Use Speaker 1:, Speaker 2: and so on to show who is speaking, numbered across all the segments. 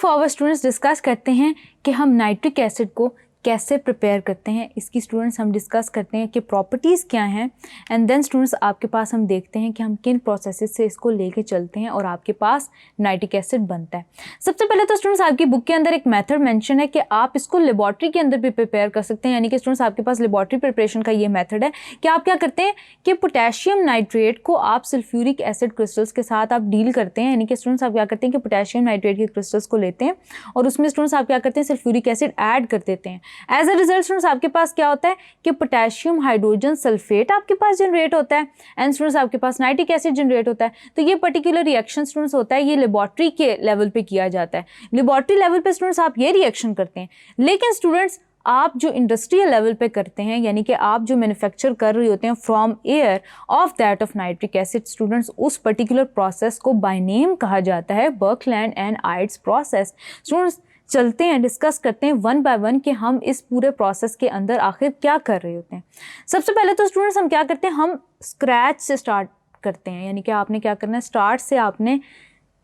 Speaker 1: Forward students discuss करते हैं कि हम नाइट्रिक एसिड को कैसे प्रिपेयर करते हैं, इसकी स्टूडेंट्स हम डिस्कस करते हैं कि प्रॉपर्टीज़ क्या हैं, एंड देन स्टूडेंट्स आपके पास हम देखते हैं कि हम किन प्रोसेसेस से इसको लेके चलते हैं और आपके पास नाइट्रिक एसिड बनता है। सबसे पहले तो स्टूडेंट्स आपकी बुक के अंदर एक मेथड मेंशन है कि आप इसको लेबॉर्ट्री के अंदर भी प्रिपेयर कर सकते हैं, यानी कि स्टूडेंट्स आपके पास लेबॉर्ट्री प्रिपरेशन का ये मेथड है कि आप क्या करते हैं कि पोटेशियम नाइट्रेट को आप सल्फ्यूरिक एसिड क्रिस्टल्स के साथ आप डील करते हैं, यानी कि स्टूडेंट्स आप क्या करते हैं कि पोटेशियम नाइट्रेट के क्रिस्टल्स को लेते हैं और उसमें स्टूडेंट्स आप क्या करते हैं सल्फ्यूरिक एसिड ऐड कर देते हैं। एज अ रिजल्ट स्टूडेंट्स आपके पास क्या होता है कि पोटेशियम हाइड्रोजन सल्फेट आपके पास जनरेट होता है एंड स्टूडेंट्स आपके पास नाइट्रिक एसिड जनरेट होता है। तो ये पर्टिकुलर रिएक्शन स्टूडेंट्स होता है, ये लेबॉर्ट्री के लेवल पे किया जाता है। लेबॉर्ट्री लेवल पे स्टूडेंट्स आप ये रिएक्शन करते हैं, लेकिन स्टूडेंट्स आप जो इंडस्ट्रियल लेवल पे करते हैं, यानी कि आप जो मैन्युफैक्चर कर रहे होते हैं from air of that of nitric acid, students उस पर्टिकुलर प्रोसेस को बाय नेम कहा जाता है बर्कलैंड एंड आइट्स प्रोसेस। स्टूडेंट्स चलते हैं, डिस्कस करते हैं वन बाय वन कि हम इस पूरे प्रोसेस के अंदर आखिर क्या कर रहे होते हैं। सबसे पहले तो स्टूडेंट्स हम क्या करते हैं, हम स्क्रैच से स्टार्ट करते हैं, यानी कि आपने क्या करना है, स्टार्ट से आपने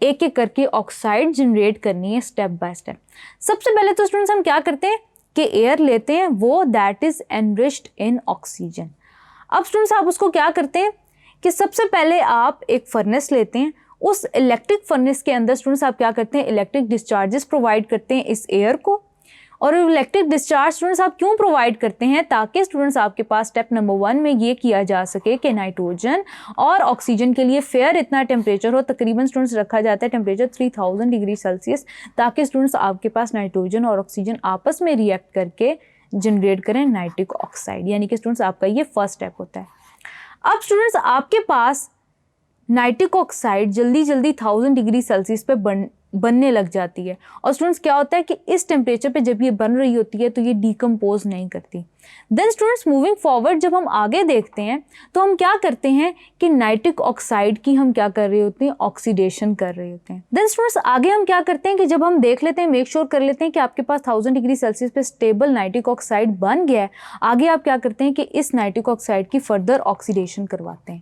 Speaker 1: एक एक करके ऑक्साइड जनरेट करनी है स्टेप बाय स्टेप। सबसे पहले तो स्टूडेंट्स हम क्या करते हैं कि एयर लेते हैं, वो that is enriched in oxygen. अब स्टूडेंट्स आप उसको क्या करते हैं कि सबसे पहले आप एक फर्नेस लेते हैं, उस इलेक्ट्रिक फर्नेस के अंदर स्टूडेंट्स आप क्या करते हैं इलेक्ट्रिक डिस्चार्जेस प्रोवाइड करते हैं इस एयर को। और इलेक्ट्रिक डिस्चार्ज स्टूडेंट्स आप क्यों प्रोवाइड करते हैं, ताकि स्टूडेंट्स आपके पास स्टेप नंबर 1 में ये किया जा सके कि नाइट्रोजन और ऑक्सीजन के लिए फेयर इतना टेम्परेचर हो, तकरीबन स्टूडेंट्स रखा जाता है टेम्परेचर 3000 डिग्री सेल्सियस, ताकि स्टूडेंट्स आपके पास नाइट्रोजन और ऑक्सीजन आपस में रिएक्ट करके जनरेट करें नाइट्रिक ऑक्साइड, यानी कि स्टूडेंट्स आपका ये फर्स्ट स्टेप होता है। अब स्टूडेंट्स आपके पास नाइट्रिक ऑक्साइड जल्दी जल्दी 1000 डिग्री सेल्सियस पे बनने लग जाती है, और स्टूडेंट्स क्या होता है कि इस टेम्परेचर पे जब ये बन रही होती है तो ये डिकम्पोज नहीं करती। देन स्टूडेंट्स मूविंग फॉरवर्ड जब हम आगे देखते हैं तो हम क्या करते हैं कि नाइट्रिक ऑक्साइड की हम क्या कर रहे होते हैं, ऑक्सीडेशन कर रहे होते हैं। देन स्टूडेंट्स आगे हम क्या करते हैं कि जब हम देख लेते हैं, मेक श्योर कर लेते हैं कि आपके पास 1000 डिग्री सेल्सियस पे स्टेबल नाइट्रिक ऑक्साइड बन गया है, आगे आप क्या करते हैं कि इस नाइट्रिक ऑक्साइड की फर्दर ऑक्सीडेशन करवाते हैं।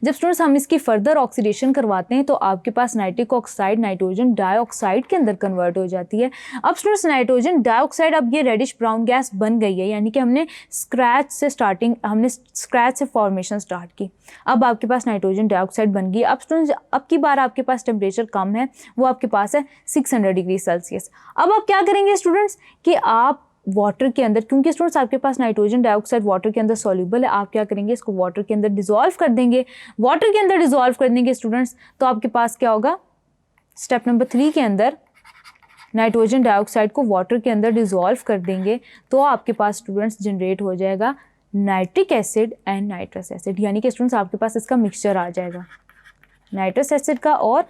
Speaker 1: जब स्टूडेंट्स हम इसकी फर्दर ऑक्सीडेशन करवाते हैं तो आपके पास नाइट्रिक ऑक्साइड नाइट्रोजन डाइऑक्साइड के अंदर कन्वर्ट हो जाती है। अब स्टूडेंट्स नाइट्रोजन डाइऑक्साइड अब ये रेडिश ब्राउन गैस बन गई है, यानी कि हमने स्क्रैच से फॉर्मेशन स्टार्ट की। अब आपके पास नाइट्रोजन डाइऑक्साइड बन गई। अब स्टूडेंट्स अब की बार आपके पास टेम्परेचर कम है, वो आपके पास है 600 डिग्री सेल्सियस। अब आप क्या करेंगे स्टूडेंट्स कि आप वाटर के अंदर, क्योंकि स्टूडेंट्स आपके पास नाइट्रोजन डाइऑक्साइड वाटर के अंदर सॉल्यूबल है, आप क्या करेंगे इसको वाटर के अंदर डिसॉल्व कर देंगे। वाटर के अंदर डिसॉल्व कर देंगे स्टूडेंट्स तो आपके पास क्या होगा, स्टेप नंबर 3 के अंदर नाइट्रोजन डाइऑक्साइड को वाटर के अंदर डिसॉल्व कर देंगे तो आपके पास स्टूडेंट्स जनरेट हो जाएगा nitric acid and nitrous acid, यानी कि स्टूडेंट्स आपके पास इसका मिक्सचर आ जाएगा नाइट्रस एसिड का और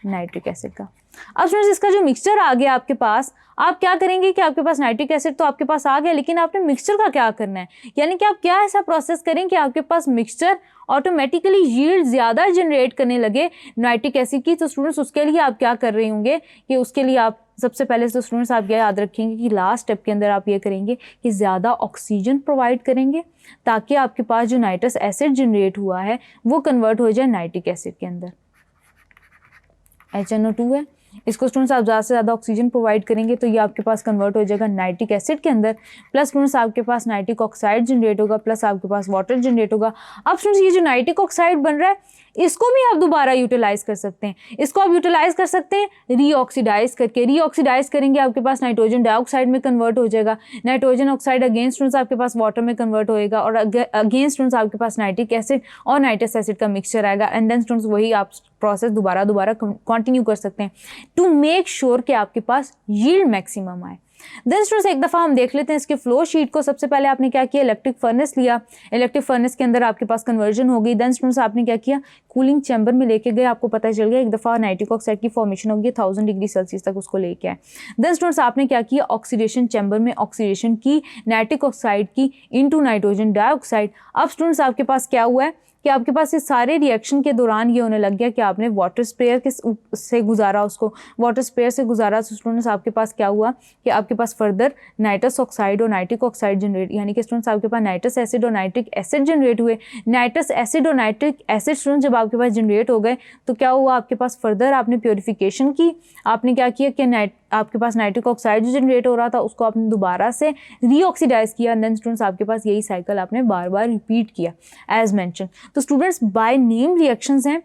Speaker 1: नाइट्रिक एसिड का। अब स्टूडेंट्स इसका जो मिक्सचर आ गया आपके पास, आप क्या करेंगे कि आपके पास नाइट्रिक एसिड तो आपके पास आ गया, लेकिन आपने मिक्सचर का क्या करना है, यानी कि आप क्या ऐसा प्रोसेस करें कि आपके पास मिक्सचर ऑटोमेटिकली यील्ड ज़्यादा जनरेट करने लगे नाइट्रिक एसिड की। तो स्टूडेंट्स उसके लिए आप क्या कर रहे होंगे कि उसके लिए आप सबसे पहले तो स्टूडेंट्स आप ये याद रखेंगे कि लास्ट स्टेप के अंदर आप ये करेंगे कि ज़्यादा ऑक्सीजन प्रोवाइड करेंगे, ताकि आपके पास जो नाइट्रस एसिड जनरेट हुआ है वो कन्वर्ट हो जाए नाइट्रिक एसिड के अंदर। HNO2 है, इसको स्टूडेंट्स आप ज़्यादा से ज़्यादा ऑक्सीजन प्रोवाइड करेंगे तो ये आपके पास कन्वर्ट हो जाएगा नाइट्रिक एसिड के अंदर, प्लस स्टूडेंट्स आपके पास नाइट्रिक ऑक्साइड जनरेट होगा, प्लस आपके पास वाटर जनरेट होगा। अब स्टूडेंट्स ये जो नाइट्रिक ऑक्साइड बन रहा है इसको भी आप दोबारा यूटिलाइज कर सकते हैं। इसको आप यूटिलाइज कर सकते हैं रीऑक्सीडाइज करके, रीऑक्सीडाइज करेंगे आपके पास नाइट्रोजन डाइऑक्साइड में कन्वर्ट हो जाएगा, नाइट्रोजन ऑक्साइड अगेन स्टूडेंट्स आपके पास वाटर में कन्वर्ट होएगा और अगेन स्टूडेंट्स आपके पास नाइट्रिक एसिड और नाइट्रस एसिड का मिक्सचर आएगा, एंड देन स्टूडेंट्स वही आप प्रोसेस दोबारा कंटिन्यू कर सकते हैं टू मेक श्योर कि आपके पास यील्ड मैक्सिमम आए। देन स्टूडेंट्स एक दफ़ा हम देख लेते हैं इसके फ्लो शीट को। सबसे पहले आपने क्या किया, इलेक्ट्रिक फर्नेस लिया, इलेक्ट्रिक फर्नेस के अंदर आपके पास कन्वर्जन हो गई। देन स्टूडेंट्स आपने क्या किया, कूलिंग चैम्बर में लेके गए, आपको पता चल गया एक दफ़ा नाइट्रिक ऑक्साइड की फॉर्मेशन होगी 1000 डिग्री सेल्सियस तक उसको लेके आए। देन स्टूडेंट्स आपने क्या किया, ऑक्सीडेशन चैम्बर में ऑक्सीडेशन की नाइट्रिक ऑक्साइड की इनटू नाइट्रोजन डाइऑक्साइड। अब स्टूडेंट्स आपके पास क्या हुआ है कि आपके पास इस सारे रिएक्शन के दौरान ये होने लग गया कि आपने वाटर स्प्रेयर से गुजारा, उसको वाटर स्प्रेयर से गुजारा। तो स्टूडेंट्स आपके पास क्या हुआ कि आपके पास फर्दर नाइट्रस ऑक्साइड और नाइट्रिक ऑक्साइड जनरेट, यानी कि स्टूडेंट्स आपके पास नाइट्रस एसिड और नाइट्रिक एसिड जनरेट हुए। नाइट्रस एसिड और नाइट्रिक एसिड स्टूडेंट्स जब आपके पास जनरेट हो गए तो क्या हुआ, आपके पास फर्दर आपने प्योरीफिकेशन की, आपने क्या किया कि आपके पास नाइट्रिक ऑक्साइड जो जनरेट हो रहा था उसको आपने दोबारा से रीऑक्सीडाइज किया, एंड देन स्टूडेंट्स आपके पास यही साइकिल आपने बार बार रिपीट किया एज मैंशन। तो स्टूडेंट्स बाय नेम रिएक्शंस हैं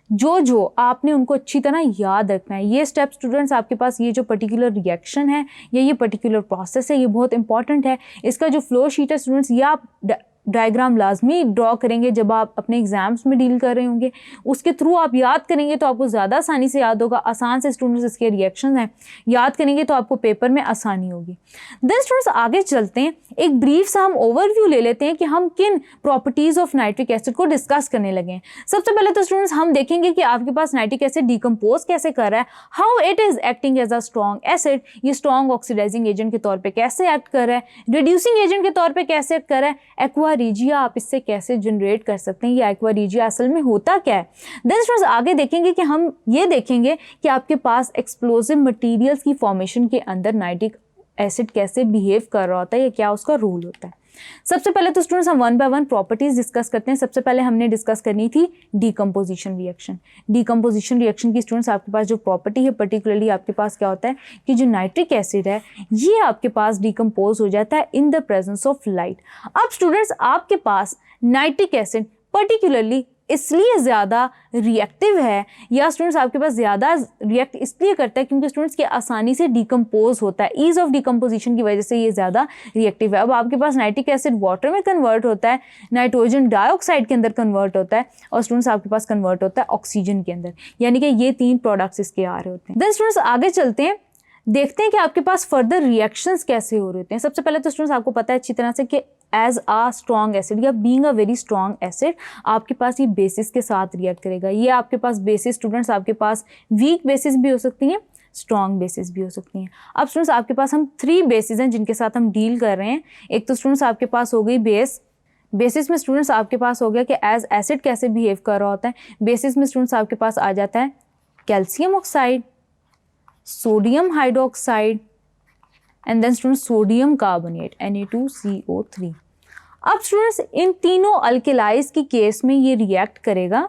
Speaker 1: जो आपने उनको अच्छी तरह याद रखना है। ये स्टेप स्टूडेंट्स आपके पास, ये जो पर्टिकुलर रिएक्शन है या ये पर्टिकुलर प्रोसेस है, ये बहुत इंपॉर्टेंट है। इसका जो फ्लो शीट है स्टूडेंट्स, ये आप डायग्राम लाजमी ड्रॉ करेंगे जब आप अपने एग्जाम्स में डील कर रहे होंगे, उसके थ्रू आप याद करेंगे तो आपको ज़्यादा आसानी से याद होगा। आसान से स्टूडेंट्स इसके रिएक्शन हैं, याद करेंगे तो आपको पेपर में आसानी होगी। देन स्टूडेंट्स आगे चलते हैं, एक ब्रीफ सा हम ओवरव्यू ले लेते हैं कि हम किन प्रॉपर्टीज़ ऑफ नाइट्रिक एसिड को डिस्कस करने लगे हैं। सबसे पहले तो स्टूडेंट्स हम देखेंगे कि आपके पास नाइट्रिक एसिड डिकम्पोज कैसे कर रहा है, how it is acting as a strong acid, ये स्ट्रॉन्ग ऑक्सीडाइजिंग एजेंट के तौर पर कैसे एक्ट कर रहा है, रिड्यूसिंग एजेंट के तौर पर कैसे एक्ट कर रहा है, एक्वा रीजिया आप इससे कैसे जनरेट कर सकते हैं, ये एक्वा रीजिया असल में होता क्या है। देन स्टूडेंट्स आगे देखेंगे कि हम ये देखेंगे कि आपके पास एक्सप्लोजिव मटेरियल्स की फॉर्मेशन के अंदर नाइट्रिक एसिड कैसे बिहेव कर रहा होता है या क्या उसका रोल होता है। सबसे पहले तो स्टूडेंट्स हम one by one properties discuss करते हैं। सबसे पहले हमने डिस्कस करनी थी डीकम्पोजिशन रिएक्शन। डीकम्पोजिशन रिएक्शन की स्टूडेंट्स आपके पास जो प्रॉपर्टी है, पर्टिकुलरली आपके पास क्या होता है कि जो नाइट्रिक एसिड है ये आपके पास डीकम्पोज हो जाता है in the presence of light. अब स्टूडेंट्स आपके पास नाइट्रिक एसिड पर्टिकुलरली इसलिए ज़्यादा रिएक्टिव है या स्टूडेंट्स आपके पास ज़्यादा रिएक्ट इसलिए करता है क्योंकि स्टूडेंट्स के आसानी से डिकम्पोज होता है, ईज ऑफ डिकम्पोजिशन की वजह से ये ज़्यादा रिएक्टिव है। अब आपके पास नाइट्रिक एसिड वाटर में कन्वर्ट होता है, नाइट्रोजन डाइऑक्साइड के अंदर कन्वर्ट होता है और स्टूडेंट्स आपके पास कन्वर्ट होता है ऑक्सीजन के अंदर, यानी कि ये 3 प्रोडक्ट्स इसके आ रहे होते हैं। देन स्टूडेंट्स आगे चलते हैं, देखते हैं कि आपके पास फर्दर रिएक्शंस कैसे हो रहे होते हैं। सबसे पहले तो स्टूडेंट्स आपको पता है अच्छी तरह से कि एज आ स्ट्रॉन्ग एसिड या being a very strong acid आपके पास ये बेसिस के साथ रिएक्ट करेगा। ये आपके पास बेसिस स्टूडेंट्स आपके पास वीक बेसिस भी हो सकती हैं, स्ट्रॉन्ग बेसिस भी हो सकती हैं। अब स्टूडेंट्स आपके पास हम 3 बेसिस हैं जिनके साथ हम डील कर रहे हैं। एक तो स्टूडेंट्स आपके पास हो गई बेसिस में स्टूडेंट्स आपके पास हो गया कि एज एसिड कैसे बिहेव कर रहा होता है। बेसिस में स्टूडेंट्स आपके पास आ जाता है calcium oxide, sodium hydroxide and then students sodium carbonate Na2CO3। अब स्टूडेंट्स इन तीनों अल्केलाइज की केस में ये रिएक्ट करेगा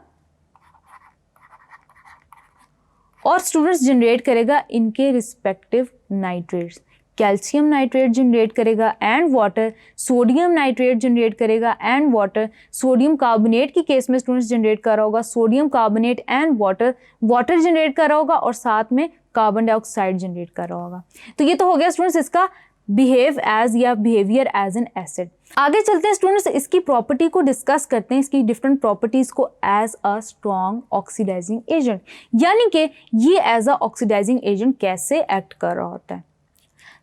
Speaker 1: और स्टूडेंट्स जनरेट करेगा इनके respective nitrates. Calcium nitrate generate करेगा and water, sodium nitrate generate करेगा एंड वाटर, सोडियम कार्बोनेट की केस में स्टूडेंट्स जनरेट कर रहा होगा sodium carbonate and water generate कर रहा होगा और साथ में कार्बन डाइऑक्साइड जनरेट कर रहा होगा। तो ये तो हो गया स्टूडेंट्स इसका बिहेव एज या बिहेवियर एज एन एसिड। आगे चलते हैं स्टूडेंट्स, इसकी प्रॉपर्टी को डिस्कस करते हैं, इसकी डिफरेंट प्रॉपर्टीज को as a strong oxidising agent, यानी कि ये एज अ ऑक्सीडाइजिंग एजेंट कैसे एक्ट कर रहा होता है।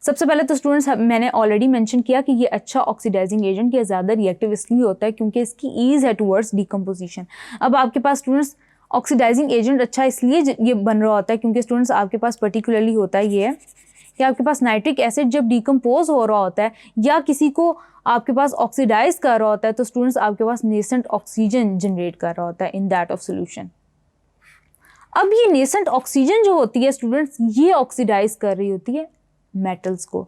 Speaker 1: सबसे पहले तो स्टूडेंट्स मैंने ऑलरेडी मेंशन किया कि ये अच्छा ऑक्सीडाइजिंग एजेंट या ज़्यादा रिएक्टिव इसलिए होता है क्योंकि इसकी ईज है टुवर्ड्स डिकम्पोजिशन। अब आपके पास स्टूडेंट्स ऑक्सीडाइजिंग एजेंट अच्छा इसलिए ये बन रहा होता है क्योंकि स्टूडेंट्स आपके पास पर्टिकुलरली होता है ये है कि आपके पास नाइट्रिक एसिड जब डिकम्पोज हो रहा होता है या किसी को आपके पास ऑक्सीडाइज कर रहा होता है तो स्टूडेंट्स आपके पास नेसेंट ऑक्सीजन जनरेट कर रहा होता है इन दैट ऑफ सोल्यूशन। अब ये नेसेंट ऑक्सीजन जो होती है स्टूडेंट्स ये ऑक्सीडाइज कर रही होती है मेटल्स को,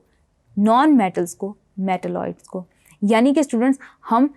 Speaker 1: नॉन मेटल्स को, मेटलॉइड्स को, यानी कि स्टूडेंट्स हम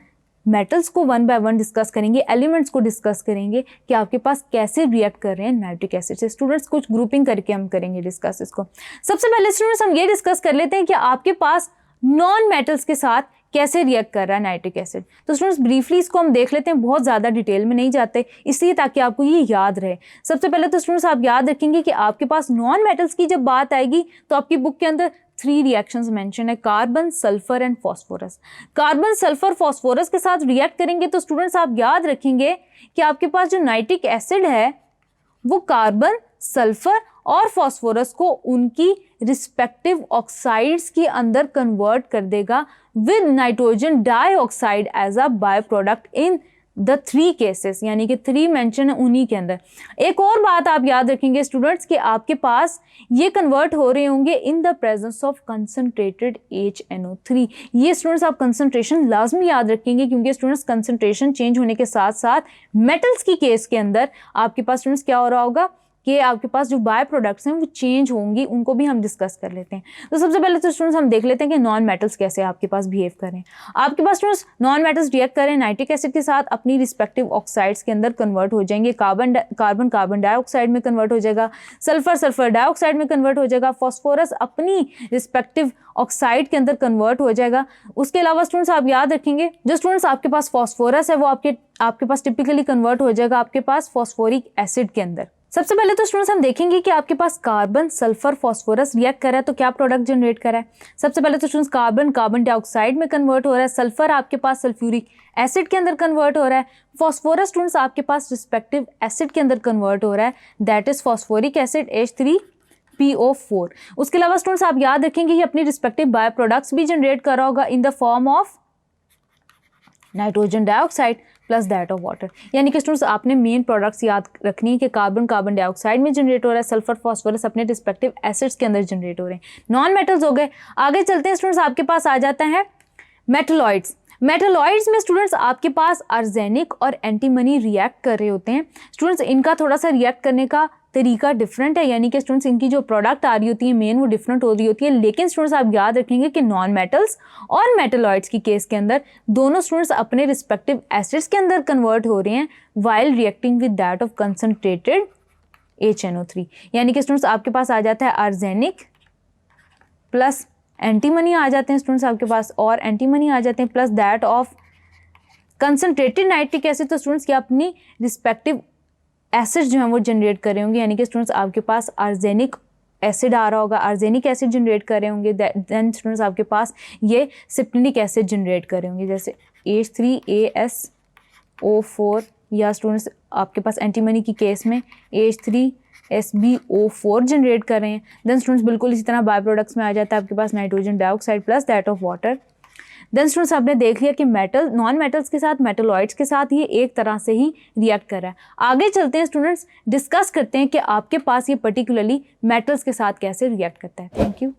Speaker 1: मेटल्स को वन बाय वन डिस्कस करेंगे, एलिमेंट्स को डिस्कस करेंगे कि आपके पास कैसे रिएक्ट कर रहे हैं नाइट्रिक एसिड से। स्टूडेंट्स कुछ ग्रुपिंग करके हम करेंगे डिस्कस इसको। सबसे पहले स्टूडेंट्स हम ये डिस्कस कर लेते हैं कि आपके पास नॉन मेटल्स के साथ कैसे रिएक्ट कर रहा है नाइट्रिक एसिड। तो स्टूडेंट्स ब्रीफली इसको हम देख लेते हैं, बहुत ज़्यादा डिटेल में नहीं जाते इसलिए ताकि आपको ये याद रहे। सबसे पहले तो स्टूडेंट्स आप याद रखेंगे कि आपके पास नॉन मेटल्स की जब बात आएगी तो आपकी बुक के अंदर 3 रिएक्शंस मेंशन है, carbon, sulphur and phosphorus. Carbon, sulphur, phosphorus के साथ रिएक्ट करेंगे तो स्टूडेंट्स आप याद रखेंगे कि आपके पास जो नाइट्रिक एसिड है वो कार्बन, सल्फर और फॉस्फोरस को उनकी रिस्पेक्टिव ऑक्साइड्स के अंदर कन्वर्ट कर देगा with nitrogen dioxide as a by product in the 3 cases, यानी कि 3 मेंशन है उन्हीं के अंदर। एक और बात आप याद रखेंगे स्टूडेंट्स कि आपके पास ये कन्वर्ट हो रहे होंगे in the presence of concentrated HNO3। ये स्टूडेंट्स आप कंसंट्रेशन लाजमी याद रखेंगे क्योंकि स्टूडेंट्स कंसंट्रेशन चेंज होने के साथ साथ मेटल्स की केस के अंदर आपके पास स्टूडेंट्स क्या हो रहा होगा कि आपके पास जो बाय प्रोडक्ट्स हैं वो चेंज होंगी, उनको भी हम डिस्कस कर लेते हैं। तो सबसे पहले तो स्टूडेंट्स हम देख लेते हैं कि नॉन मेटल्स कैसे आपके पास बिहेव करें। आपके पास स्टूडेंट्स नॉन मेटल्स रिएक्ट करें नाइट्रिक एसिड के साथ, अपनी रिस्पेक्टिव ऑक्साइड्स के अंदर कन्वर्ट हो जाएंगे। कार्बन डाइऑक्साइड में कन्वर्ट हो जाएगा, सल्फर डाइऑक्साइड में कन्वर्ट हो जाएगा, फॉस्फोरस अपनी रिस्पेक्टिव ऑक्साइड के अंदर कन्वर्ट हो जाएगा। उसके अलावा स्टूडेंट्स आप याद रखेंगे, जो स्टूडेंट्स आपके पास फॉस्फोरस है वो आपके पास टिपिकली कन्वर्ट हो जाएगा आपके पास फॉस्फोरिक एसिड के अंदर। सबसे पहले तो स्टूडेंट्स हम देखेंगे कि आपके पास कार्बन सल्फर फॉस्फोरस रिएक्ट कर रहा है तो क्या प्रोडक्ट जनरेट कर रहा है। सबसे पहले तो स्टूडेंट्स कार्बन डाइऑक्साइड में कन्वर्ट हो रहा है, सल्फर आपके पास सल्फ्यूरिक एसिड के अंदर कन्वर्ट हो रहा है, फॉस्फोरस स्टूडेंट्स आपके पास रिस्पेक्टिव एसिड के अंदर कन्वर्ट हो रहा है, that is phosphoric acid H3PO4। उसके अलावा स्टूडेंट्स आप याद रखेंगे कि अपनी रिस्पेक्टिव बाय प्रोडक्ट्स भी जनरेट कर रहा होगा in the form of nitrogen dioxide plus that of water. यानी कि स्टूडेंट्स आपने मेन प्रोडक्ट्स याद रखनी है कि कार्बन डाइऑक्साइड में जनरेट हो रहा है, सल्फर फॉस्फोरस अपने रिस्पेक्टिव एसिड्स के अंदर जनरेट हो रहे हैं। नॉन मेटल्स हो गए। आगे चलते हैं स्टूडेंट्स, आपके पास आ जाता है मेटलॉइड्स। मेटलॉइड्स में स्टूडेंट्स आपके पास आर्सेनिक और एंटीमनी रिएक्ट कर रहे होते हैं। स्टूडेंट्स इनका थोड़ा सा रिएक्ट करने का तरीका डिफरेंट है, यानी कि स्टूडेंट्स इनकी जो प्रोडक्ट आ रही होती है मेन वो डिफरेंट हो रही होती है। लेकिन स्टूडेंट्स आप याद रखेंगे कि नॉन मेटल्स और मेटलॉइड्स की केस के अंदर दोनों स्टूडेंट्स अपने रिस्पेक्टिव एसिड्स के अंदर कन्वर्ट हो रहे हैं while reacting with that of concentrated HNO3। यानी कि स्टूडेंट्स आपके पास आ जाता है आर्सेनिक प्लस एंटीमनी आ जाते हैं स्टूडेंट्स आपके पास, और एंटीमनी आ जाते हैं plus that of concentrated nitric acid. तो स्टूडेंट्स क्या अपनी रिस्पेक्टिव एसिड जो है वो जनरेट कर रहे होंगे, यानी कि स्टूडेंट्स आपके पास आर्सेनिक एसिड आ रहा होगा, आर्सेनिक एसिड जनरेट कर रहे होंगे, देन स्टूडेंट्स आपके पास ये सिप्टेनिक एसिड जनरेट कर रहे होंगे जैसे H3ASO4, या स्टूडेंट्स आपके पास एंटीमनी की केस में H3SbO4 जनरेट कर रहे हैं। देन स्टूडेंट्स बिल्कुल इसी तरह बाय प्रोडक्ट्स में आ जाता है आपके पास nitrogen dioxide plus that of water. Then students आपने देख लिया कि मेटल नॉन मेटल्स के साथ मेटलॉइड्स के साथ ये एक तरह से ही रिएक्ट कर रहा है। आगे चलते हैं स्टूडेंट्स, डिस्कस करते हैं कि आपके पास ये पर्टिकुलरली मेटल्स के साथ कैसे रिएक्ट करता है। Thank you.